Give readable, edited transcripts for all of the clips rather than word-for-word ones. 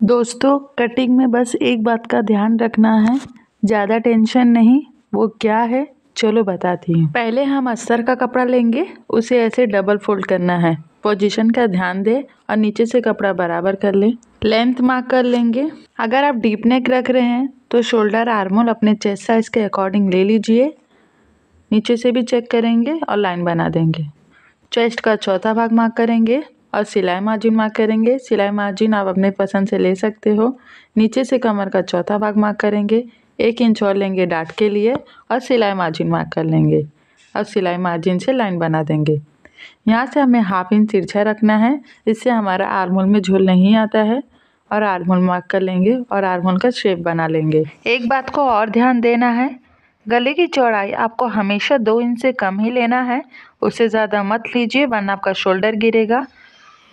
दोस्तों, कटिंग में बस एक बात का ध्यान रखना है, ज़्यादा टेंशन नहीं। वो क्या है चलो बताती हूँ। पहले हम अस्तर का कपड़ा लेंगे, उसे ऐसे डबल फोल्ड करना है। पोजीशन का ध्यान दें और नीचे से कपड़ा बराबर कर लें। लेंथ मार्क कर लेंगे। अगर आप डीप नेक रख रहे हैं तो शोल्डर आर्मोल अपने चेस्ट साइज के अकॉर्डिंग ले लीजिए। नीचे से भी चेक करेंगे और लाइन बना देंगे। चेस्ट का चौथा भाग मार्क करेंगे और सिलाई मार्जिन मार्क करेंगे। सिलाई मार्जिन आप अपने पसंद से ले सकते हो। नीचे से कमर का चौथा भाग मार्क करेंगे। 1 इंच और लेंगे डाट के लिए और सिलाई मार्जिन मार्क कर लेंगे और सिलाई मार्जिन से लाइन बना देंगे। यहाँ से हमें 1/2 इंच तिरछा रखना है, इससे हमारा आर्महोल में झोल नहीं आता है। और आर्महोल मार्क कर लेंगे और आर्महोल का शेप बना लेंगे। एक बात को और ध्यान देना है, गले की चौड़ाई आपको हमेशा 2 इंच से कम ही लेना है। उससे ज़्यादा मत लीजिए वरना आपका शोल्डर गिरेगा।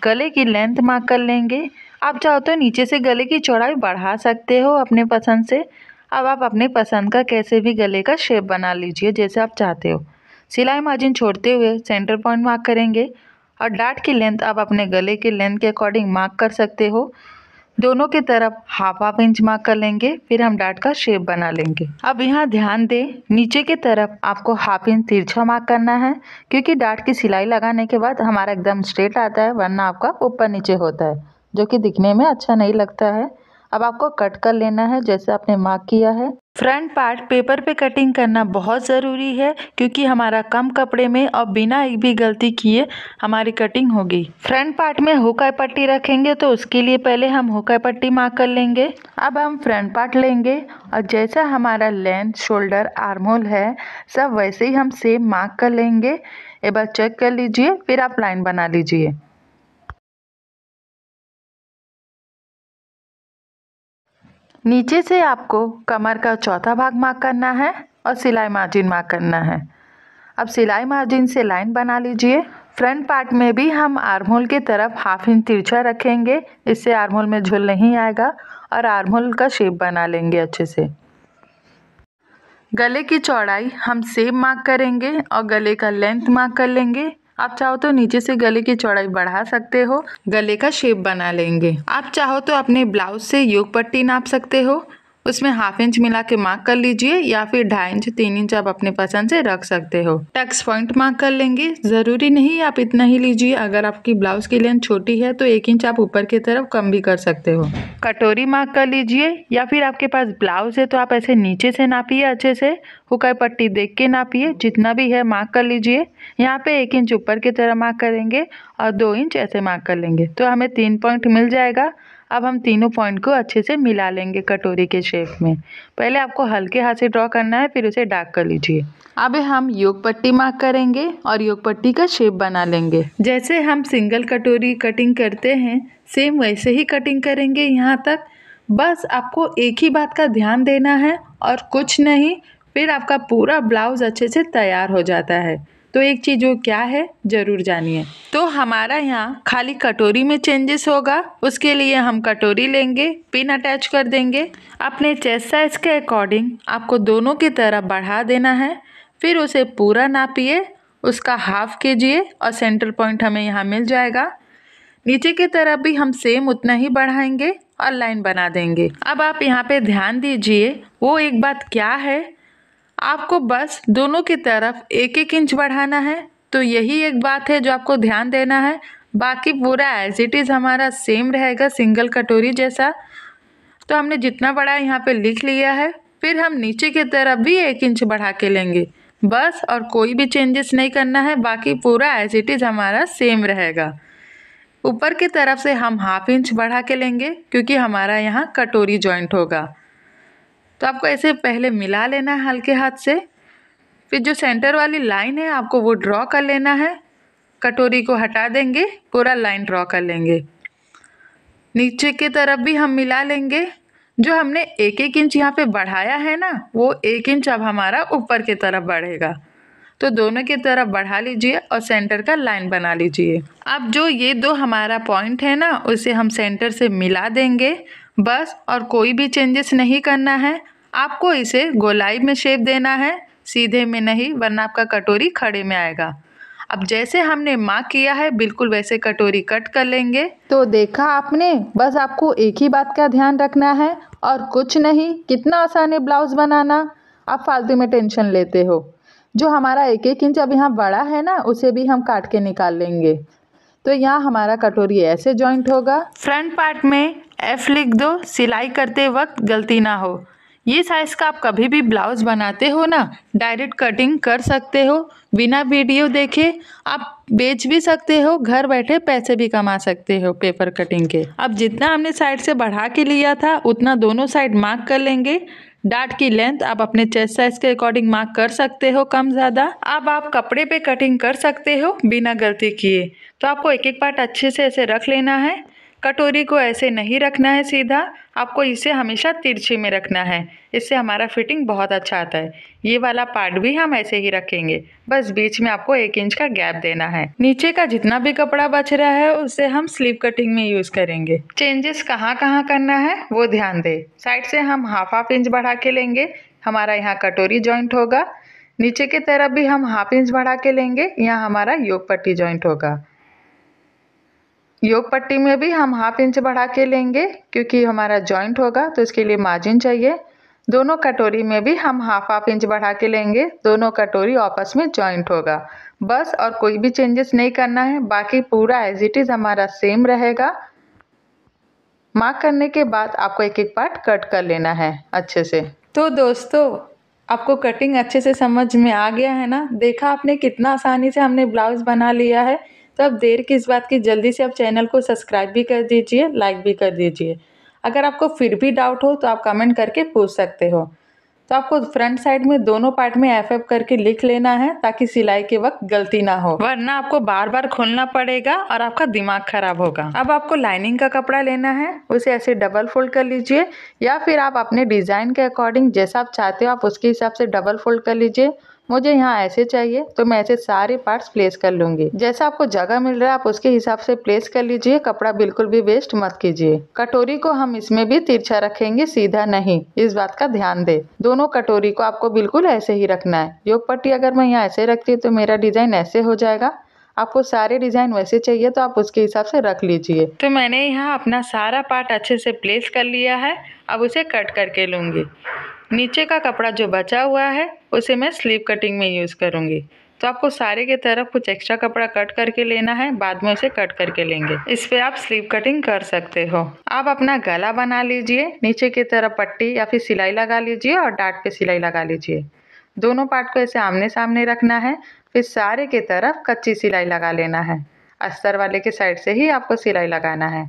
गले की लेंथ मार्क कर लेंगे। आप चाहो तो नीचे से गले की चौड़ाई बढ़ा सकते हो अपने पसंद से। अब आप अपने पसंद का कैसे भी गले का शेप बना लीजिए जैसे आप चाहते हो। सिलाई मार्जिन छोड़ते हुए सेंटर पॉइंट मार्क करेंगे और डाट की लेंथ आप अपने गले के लेंथ के अकॉर्डिंग मार्क कर सकते हो। दोनों की तरफ 1/2 इंच मार्क कर लेंगे, फिर हम डाट का शेप बना लेंगे। अब यहाँ ध्यान दें, नीचे की तरफ आपको 1/2 इंच तिरछा मार्क करना है, क्योंकि डाट की सिलाई लगाने के बाद हमारा एकदम स्ट्रेट आता है, वरना आपका ऊपर नीचे होता है जो कि दिखने में अच्छा नहीं लगता है। अब आपको कट कर लेना है जैसे आपने मार्क किया है। फ्रंट पार्ट पेपर पे कटिंग करना बहुत ज़रूरी है, क्योंकि हमारा कम कपड़े में और बिना एक भी गलती किए हमारी कटिंग होगी। फ्रंट पार्ट में हुकाई पट्टी रखेंगे तो उसके लिए पहले हम हुकाई पट्टी मार्क कर लेंगे। अब हम फ्रंट पार्ट लेंगे और जैसा हमारा लेंथ, शोल्डर, आर्महोल है सब वैसे ही हम सेम मार्क कर लेंगे। एक बार चेक कर लीजिए, फिर आप लाइन बना लीजिए। नीचे से आपको कमर का चौथा भाग मार्क करना है और सिलाई मार्जिन मार्क करना है। अब सिलाई मार्जिन से लाइन बना लीजिए। फ्रंट पार्ट में भी हम आर्महोल की तरफ 1/2 इंच तिरछा रखेंगे, इससे आर्महोल में झोल नहीं आएगा और आर्महोल का शेप बना लेंगे अच्छे से। गले की चौड़ाई हम सेम मार्क करेंगे और गले का लेंथ मार्क कर लेंगे। आप चाहो तो नीचे से गले की चौड़ाई बढ़ा सकते हो, गले का शेप बना लेंगे। आप चाहो तो अपने ब्लाउज से योक पट्टी नाप सकते हो, उसमें 1/2 इंच मिला के मार्क कर लीजिए या फिर 2.5 इंच 3 इंच आप अपने पसंद से रख सकते हो। टक्स पॉइंट मार्क कर लेंगे। ज़रूरी नहीं आप इतना ही लीजिए, अगर आपकी ब्लाउज की लेंथ छोटी है तो 1 इंच आप ऊपर की तरफ कम भी कर सकते हो। कटोरी मार्क कर लीजिए या फिर आपके पास ब्लाउज है तो आप ऐसे नीचे से नापिए, अच्छे से हुकाई पट्टी देख के नापिए, जितना भी है मार्क कर लीजिए। यहाँ पे 1 इंच ऊपर की तरफ मार्क करेंगे और 2 इंच ऐसे मार्क कर लेंगे तो हमें 3 पॉइंट मिल जाएगा। अब हम तीनों पॉइंट को अच्छे से मिला लेंगे कटोरी के शेप में। पहले आपको हल्के हाथ से ड्रॉ करना है, फिर उसे डार्क कर लीजिए। अब हम योक पट्टी मार्क करेंगे और योक पट्टी का शेप बना लेंगे। जैसे हम सिंगल कटोरी कटिंग करते हैं सेम वैसे ही कटिंग करेंगे यहाँ तक। बस आपको एक ही बात का ध्यान देना है और कुछ नहीं, फिर आपका पूरा ब्लाउज अच्छे से तैयार हो जाता है। तो एक चीज़ वो क्या है ज़रूर जानिए। तो हमारा यहाँ खाली कटोरी में चेंजेस होगा, उसके लिए हम कटोरी लेंगे, पिन अटैच कर देंगे। अपने चेस्ट साइज के अकॉर्डिंग आपको दोनों की तरफ बढ़ा देना है, फिर उसे पूरा नापिए, उसका हाफ कीजिए और सेंटर पॉइंट हमें यहाँ मिल जाएगा। नीचे की तरफ भी हम सेम उतना ही बढ़ाएंगे और लाइन बना देंगे। अब आप यहाँ पे ध्यान दीजिए, वो एक बात क्या है, आपको बस दोनों की तरफ 1-1 इंच बढ़ाना है। तो यही एक बात है जो आपको ध्यान देना है, बाकी पूरा एज इट इज़ हमारा सेम रहेगा सिंगल कटोरी जैसा। तो हमने जितना बड़ा यहाँ पे लिख लिया है, फिर हम नीचे की तरफ भी 1 इंच बढ़ा के लेंगे बस, और कोई भी चेंजेस नहीं करना है, बाकी पूरा एज इट इज़ हमारा सेम रहेगा। ऊपर की तरफ से हम 1/2 इंच बढ़ा के लेंगे क्योंकि हमारा यहाँ कटोरी जॉइंट होगा। तो आपको ऐसे पहले मिला लेना है हल्के हाथ से, फिर जो सेंटर वाली लाइन है आपको वो ड्रॉ कर लेना है। कटोरी को हटा देंगे, पूरा लाइन ड्रॉ कर लेंगे। नीचे की तरफ भी हम मिला लेंगे। जो हमने 1-1 इंच यहाँ पे बढ़ाया है ना, वो 1 इंच अब हमारा ऊपर की तरफ बढ़ेगा। तो दोनों की तरफ बढ़ा लीजिए और सेंटर का लाइन बना लीजिए। अब जो ये दो हमारा पॉइंट है ना, उसे हम सेंटर से मिला देंगे बस, और कोई भी चेंजेस नहीं करना है। आपको इसे गोलाई में शेप देना है, सीधे में नहीं, वरना आपका कटोरी खड़े में आएगा। अब जैसे हमने मार्क किया है बिल्कुल वैसे कटोरी कट कर लेंगे। तो देखा आपने, बस आपको एक ही बात का ध्यान रखना है और कुछ नहीं। कितना आसान है ब्लाउज बनाना, आप फालतू में टेंशन लेते हो। जो हमारा 1-1 इंच अब यहाँ बड़ा है ना, उसे भी हम काट के निकाल लेंगे। तो यहाँ हमारा कटोरी ऐसे जॉइंट होगा। फ्रंट पार्ट में F लिख दो, सिलाई करते वक्त गलती ना हो। ये साइज़ का आप कभी भी ब्लाउज बनाते हो ना, डायरेक्ट कटिंग कर सकते हो बिना वीडियो देखे। आप बेच भी सकते हो, घर बैठे पैसे भी कमा सकते हो पेपर कटिंग के। अब जितना हमने साइड से बढ़ा के लिया था उतना दोनों साइड मार्क कर लेंगे। डार्ट की लेंथ आप अपने चेस्ट साइज के अकॉर्डिंग मार्क कर सकते हो, कम ज़्यादा। अब आप कपड़े पे कटिंग कर सकते हो बिना गलती किए। तो आपको एक एक पार्ट अच्छे से ऐसे रख लेना है। कटोरी को ऐसे नहीं रखना है सीधा, आपको इसे हमेशा तिरछे में रखना है। इससे हमारा फिटिंग बहुत अच्छा आता है। ये वाला पार्ट भी हम ऐसे ही रखेंगे, बस बीच में आपको 1 इंच का गैप देना है। नीचे का जितना भी कपड़ा बच रहा है उसे हम स्लीव कटिंग में यूज़ करेंगे। चेंजेस कहाँ कहाँ करना है वो ध्यान दे। साइड से हम हाफ इंच बढ़ा के लेंगे, हमारा यहाँ कटोरी जॉइंट होगा। नीचे की तरफ भी हम हाफ इंच बढ़ा के लेंगे, यहाँ हमारा योक पट्टी जॉइंट होगा। योक पट्टी में भी हम हाफ इंच बढ़ा के लेंगे क्योंकि हमारा जॉइंट होगा, तो इसके लिए मार्जिन चाहिए। दोनों कटोरी में भी हम हाफ इंच बढ़ा के लेंगे, दोनों कटोरी आपस में जॉइंट होगा बस। और कोई भी चेंजेस नहीं करना है, बाकी पूरा एज इट इज़ हमारा सेम रहेगा। मार्क करने के बाद आपको एक एक पार्ट कट कर लेना है अच्छे से। तो दोस्तों, आपको कटिंग अच्छे से समझ में आ गया है ना? देखा आपने कितना आसानी से हमने ब्लाउज बना लिया है। तो अब देर किस बात की, जल्दी से आप चैनल को सब्सक्राइब भी कर दीजिए, लाइक भी कर दीजिए। अगर आपको फिर भी डाउट हो तो आप कमेंट करके पूछ सकते हो। तो आपको फ्रंट साइड में दोनों पार्ट में FF करके लिख लेना है ताकि सिलाई के वक्त गलती ना हो, वरना आपको बार बार खोलना पड़ेगा और आपका दिमाग खराब होगा। अब आपको लाइनिंग का कपड़ा लेना है, उसे ऐसे डबल फोल्ड कर लीजिए या फिर आप अपने डिज़ाइन के अकॉर्डिंग जैसा आप चाहते हो आप उसके हिसाब से डबल फोल्ड कर लीजिए। मुझे यहाँ ऐसे चाहिए तो मैं ऐसे सारे पार्ट्स प्लेस कर लूँगी। जैसा आपको जगह मिल रहा है आप उसके हिसाब से प्लेस कर लीजिए, कपड़ा बिल्कुल भी वेस्ट मत कीजिए। कटोरी को हम इसमें भी तिरछा रखेंगे, सीधा नहीं, इस बात का ध्यान दे। दोनों कटोरी को आपको बिल्कुल ऐसे ही रखना है। योक पट्टी अगर मैं यहाँ ऐसे रखती हूँ तो मेरा डिज़ाइन ऐसे हो जाएगा। आपको सारे डिज़ाइन वैसे चाहिए तो आप उसके हिसाब से रख लीजिए। तो मैंने यहाँ अपना सारा पार्ट अच्छे से प्लेस कर लिया है, अब उसे कट करके लूँगी। नीचे का कपड़ा जो बचा हुआ है उसे मैं स्लीव कटिंग में यूज़ करूँगी। तो आपको सारे की तरफ कुछ एक्स्ट्रा कपड़ा कट करके लेना है, बाद में उसे कट करके लेंगे। इस पे आप स्लीव कटिंग कर सकते हो। आप अपना गला बना लीजिए, नीचे की तरफ पट्टी या फिर सिलाई लगा लीजिए और डाट पे सिलाई लगा लीजिए। दोनों पार्ट को ऐसे आमने सामने रखना है, फिर सारे की तरफ कच्ची सिलाई लगा लेना है। अस्तर वाले के साइड से ही आपको सिलाई लगाना है।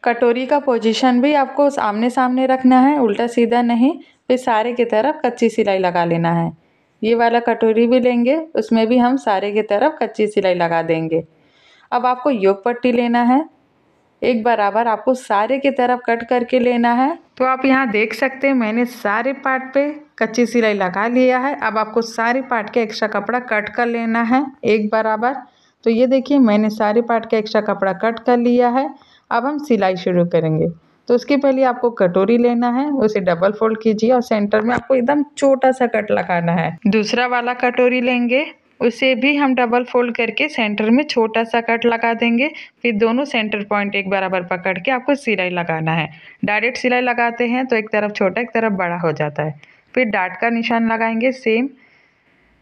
कटोरी का पोजीशन भी आपको आमने सामने रखना है, उल्टा सीधा नहीं। फिर सारे की तरफ कच्ची सिलाई लगा लेना है। ये वाला कटोरी भी लेंगे, उसमें भी हम सारे की तरफ कच्ची सिलाई लगा देंगे। अब आपको योक पट्टी लेना है, एक बराबर आपको सारे की तरफ कट करके लेना है। तो आप यहाँ देख सकते हैं मैंने सारे पार्ट पे कच्ची सिलाई लगा लिया है। अब आपको सारे पार्ट के एक्स्ट्रा कपड़ा कट कर लेना है एक बराबर। तो ये देखिए मैंने सारे पार्ट का एक्स्ट्रा कपड़ा कट कर लिया है। अब हम सिलाई शुरू करेंगे। तो उसके पहले आपको कटोरी लेना है, उसे डबल फोल्ड कीजिए और सेंटर में आपको एकदम छोटा सा कट लगाना है। दूसरा वाला कटोरी लेंगे, उसे भी हम डबल फोल्ड करके सेंटर में छोटा सा कट लगा देंगे। फिर दोनों सेंटर पॉइंट एक बराबर पकड़ के आपको सिलाई लगाना है। डायरेक्ट सिलाई लगाते हैं तो एक तरफ छोटा एक तरफ बड़ा हो जाता है। फिर डाट का निशान लगाएंगे सेम,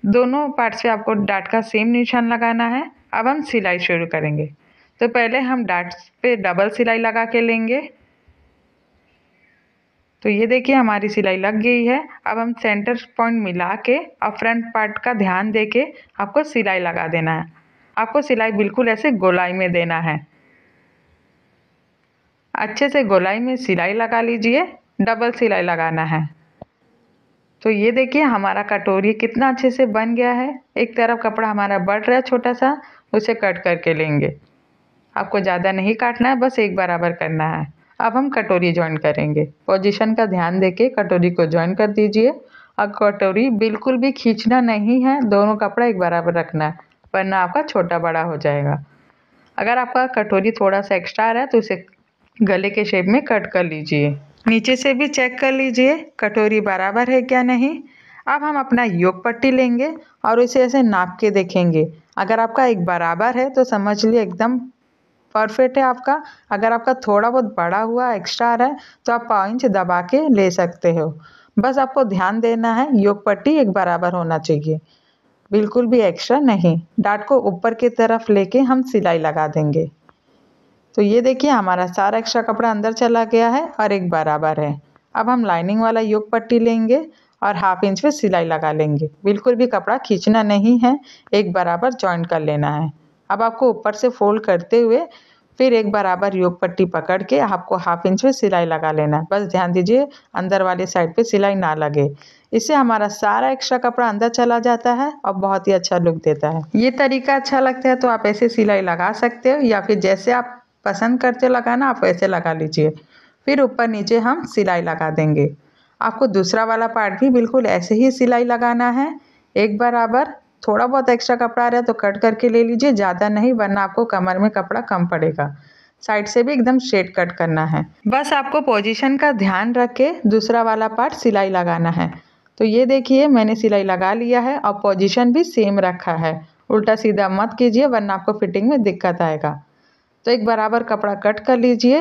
दोनों पार्ट्स पे आपको डाट का सेम निशान लगाना है। अब हम सिलाई शुरू करेंगे। तो पहले हम डाट पे डबल सिलाई लगा के लेंगे। तो ये देखिए हमारी सिलाई लग गई है। अब हम सेंटर पॉइंट मिला के और फ्रंट पार्ट का ध्यान दे के आपको सिलाई लगा देना है। आपको सिलाई बिल्कुल ऐसे गोलाई में देना है। अच्छे से गोलाई में सिलाई लगा लीजिए, डबल सिलाई लगाना है। तो ये देखिए हमारा कटोरी कितना अच्छे से बन गया है। एक तरफ कपड़ा हमारा बढ़ रहा है छोटा सा, उसे कट करके लेंगे। आपको ज़्यादा नहीं काटना है, बस एक बराबर करना है। अब हम कटोरी जॉइन करेंगे। पोजीशन का ध्यान देके कटोरी को जॉइन कर दीजिए। और कटोरी बिल्कुल भी खींचना नहीं है, दोनों कपड़ा एक बराबर रखना है, वरना आपका छोटा बड़ा हो जाएगा। अगर आपका कटोरी थोड़ा सा एक्स्ट्रा आ रहा है तो उसे गले के शेप में कट कर लीजिए। नीचे से भी चेक कर लीजिए कटोरी बराबर है क्या नहीं। अब हम अपना योग पट्टी लेंगे और इसे ऐसे नाप के देखेंगे। अगर आपका एक बराबर है तो समझ लिए एकदम परफेक्ट है आपका। अगर आपका थोड़ा बहुत बड़ा हुआ एक्स्ट्रा आ रहा है तो आप पाव इंच दबा के ले सकते हो। बस आपको ध्यान देना है योग पट्टी एक बराबर होना चाहिए, बिल्कुल भी एक्स्ट्रा नहीं। डाट को ऊपर की तरफ लेके हम सिलाई लगा देंगे। तो ये देखिए हमारा सारा एक्स्ट्रा कपड़ा अंदर चला गया है और एक बराबर है। अब हम लाइनिंग वाला योग पट्टी लेंगे और 1/2 इंच पे सिलाई लगा लेंगे। बिल्कुल भी कपड़ा खींचना नहीं है, एक बराबर जॉइंट कर लेना है। अब आपको ऊपर से फोल्ड करते हुए फिर एक बराबर योग पट्टी पकड़ के आपको 1/2 इंच पे सिलाई लगा लेना है। बस ध्यान दीजिए अंदर वाली साइड पे सिलाई ना लगे, इससे हमारा सारा एक्स्ट्रा कपड़ा अंदर चला जाता है और बहुत ही अच्छा लुक देता है। ये तरीका अच्छा लगता है तो आप ऐसे सिलाई लगा सकते हो या फिर जैसे आप पसंद करते लगाना आप वैसे लगा लीजिए। फिर ऊपर नीचे हम सिलाई लगा देंगे। आपको दूसरा वाला पार्ट भी बिल्कुल ऐसे ही सिलाई लगाना है, एक बराबर। थोड़ा बहुत एक्स्ट्रा कपड़ा आ रहा है तो कट करके ले लीजिए, ज़्यादा नहीं वरना आपको कमर में कपड़ा कम पड़ेगा। साइड से भी एकदम स्ट्रेट कट करना है। बस आपको पोजीशन का ध्यान रख के दूसरा वाला पार्ट सिलाई लगाना है। तो ये देखिए मैंने सिलाई लगा लिया है और पोजीशन भी सेम रखा है। उल्टा सीधा मत कीजिए वरना आपको फिटिंग में दिक्कत आएगा। तो एक बराबर कपड़ा कट कर लीजिए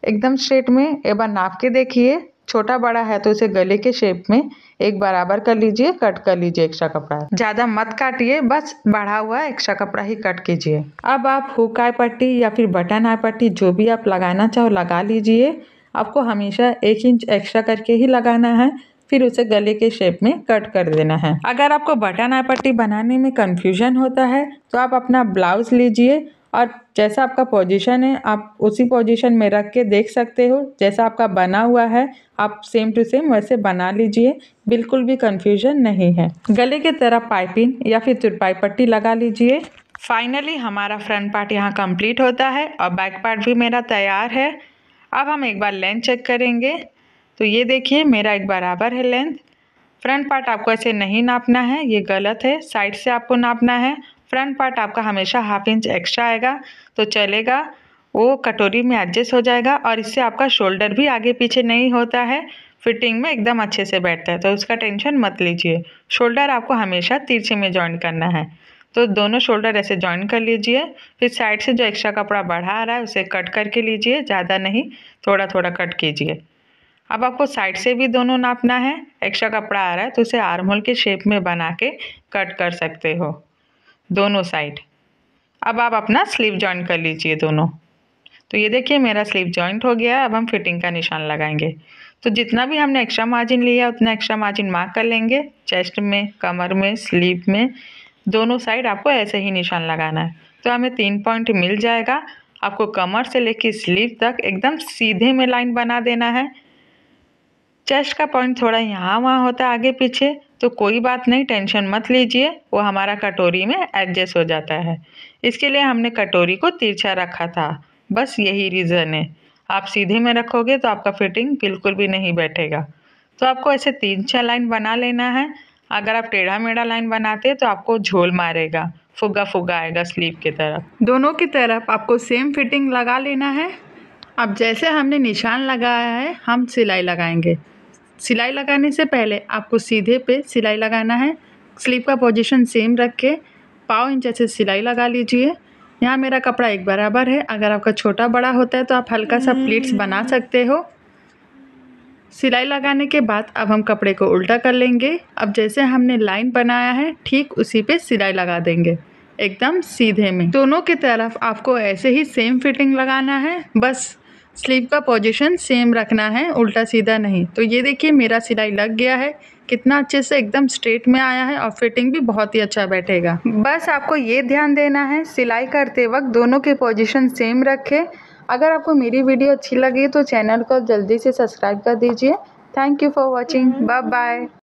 एकदम स्ट्रेट में। एक बार नाप के देखिए, छोटा बड़ा है तो इसे गले के शेप में एक बराबर कर लीजिए, कट कर लीजिए एक्स्ट्रा कपड़ा। ज़्यादा मत काटिए, बस बढ़ा हुआ एक्स्ट्रा कपड़ा ही कट कीजिए। अब आप हुक आई पट्टी या फिर बटन आई पट्टी जो भी आप लगाना चाहो लगा लीजिए। आपको हमेशा 1 इंच एक्स्ट्रा करके ही लगाना है, फिर उसे गले के शेप में कट कर देना है। अगर आपको बटन आई पट्टी बनाने में कंफ्यूजन होता है तो आप अपना ब्लाउज लीजिए और जैसा आपका पोजीशन है आप उसी पोजीशन में रख के देख सकते हो। जैसा आपका बना हुआ है आप सेम टू सेम वैसे बना लीजिए, बिल्कुल भी कंफ्यूजन नहीं है। गले की तरफ पाइपिंग या फिर तुरपाई पट्टी लगा लीजिए। फाइनली हमारा फ्रंट पार्ट यहाँ कंप्लीट होता है और बैक पार्ट भी मेरा तैयार है। अब हम एक बार लेंथ चेक करेंगे। तो ये देखिए मेरा एक बराबर है लेंथ। फ्रंट पार्ट आपको ऐसे नहीं नापना है, ये गलत है, साइड से आपको नापना है। फ्रंट पार्ट आपका हमेशा 1/2 इंच एक्स्ट्रा आएगा तो चलेगा, वो कटोरी में एडजस्ट हो जाएगा और इससे आपका शोल्डर भी आगे पीछे नहीं होता है, फिटिंग में एकदम अच्छे से बैठता है, तो उसका टेंशन मत लीजिए। शोल्डर आपको हमेशा तिरछे में जॉइन करना है, तो दोनों शोल्डर ऐसे जॉइन कर लीजिए। फिर साइड से जो एक्स्ट्रा कपड़ा बढ़ा आ रहा है उसे कट करके लीजिए, ज़्यादा नहीं, थोड़ा थोड़ा कट कीजिए। अब आपको साइड से भी दोनों नापना है। एक्स्ट्रा कपड़ा आ रहा है तो उसे आर्म होल के शेप में बना के कट कर सकते हो दोनों साइड। अब आप अपना स्लीव जॉइंट कर लीजिए दोनों। तो ये देखिए मेरा स्लीव जॉइंट हो गया है। अब हम फिटिंग का निशान लगाएंगे। तो जितना भी हमने एक्स्ट्रा मार्जिन लिया उतना एक्स्ट्रा मार्जिन मार्क कर लेंगे। चेस्ट में, कमर में, स्लीव में, दोनों साइड आपको ऐसे ही निशान लगाना है। तो हमें 3 पॉइंट मिल जाएगा। आपको कमर से लेकर स्लीव तक एकदम सीधे में लाइन बना देना है। चेस्ट का पॉइंट थोड़ा यहाँ वहाँ होता है आगे पीछे, तो कोई बात नहीं, टेंशन मत लीजिए, वो हमारा कटोरी में एडजस्ट हो जाता है। इसके लिए हमने कटोरी को तिरछा रखा था, बस यही रीज़न है। आप सीधे में रखोगे तो आपका फिटिंग बिल्कुल भी नहीं बैठेगा। तो आपको ऐसे 3-4 लाइन बना लेना है। अगर आप टेढ़ा मेढ़ा लाइन बनाते तो आपको झोल मारेगा, फुग्गा फुग्गा आएगा स्लीव की तरफ। दोनों की तरफ आपको सेम फिटिंग लगा लेना है। अब जैसे हमने निशान लगाया है हम सिलाई लगाएंगे। सिलाई लगाने से पहले आपको सीधे पे सिलाई लगाना है। स्लीव का पोजीशन सेम रख के 1/4 इंच ऐसे सिलाई लगा लीजिए। यहाँ मेरा कपड़ा एक बराबर है, अगर आपका छोटा बड़ा होता है तो आप हल्का सा प्लीट्स बना सकते हो। सिलाई लगाने के बाद अब हम कपड़े को उल्टा कर लेंगे। अब जैसे हमने लाइन बनाया है ठीक उसी पे सिलाई लगा देंगे एकदम सीधे में। दोनों की तरफ आपको ऐसे ही सेम फिटिंग लगाना है, बस स्लीव का पोजीशन सेम रखना है, उल्टा सीधा नहीं। तो ये देखिए मेरा सिलाई लग गया है, कितना अच्छे से एकदम स्ट्रेट में आया है और फिटिंग भी बहुत ही अच्छा बैठेगा। बस आपको ये ध्यान देना है सिलाई करते वक्त दोनों के पोजीशन सेम रखें। अगर आपको मेरी वीडियो अच्छी लगी तो चैनल को जल्दी से सब्सक्राइब कर दीजिए। Thank you for watching, bye bye.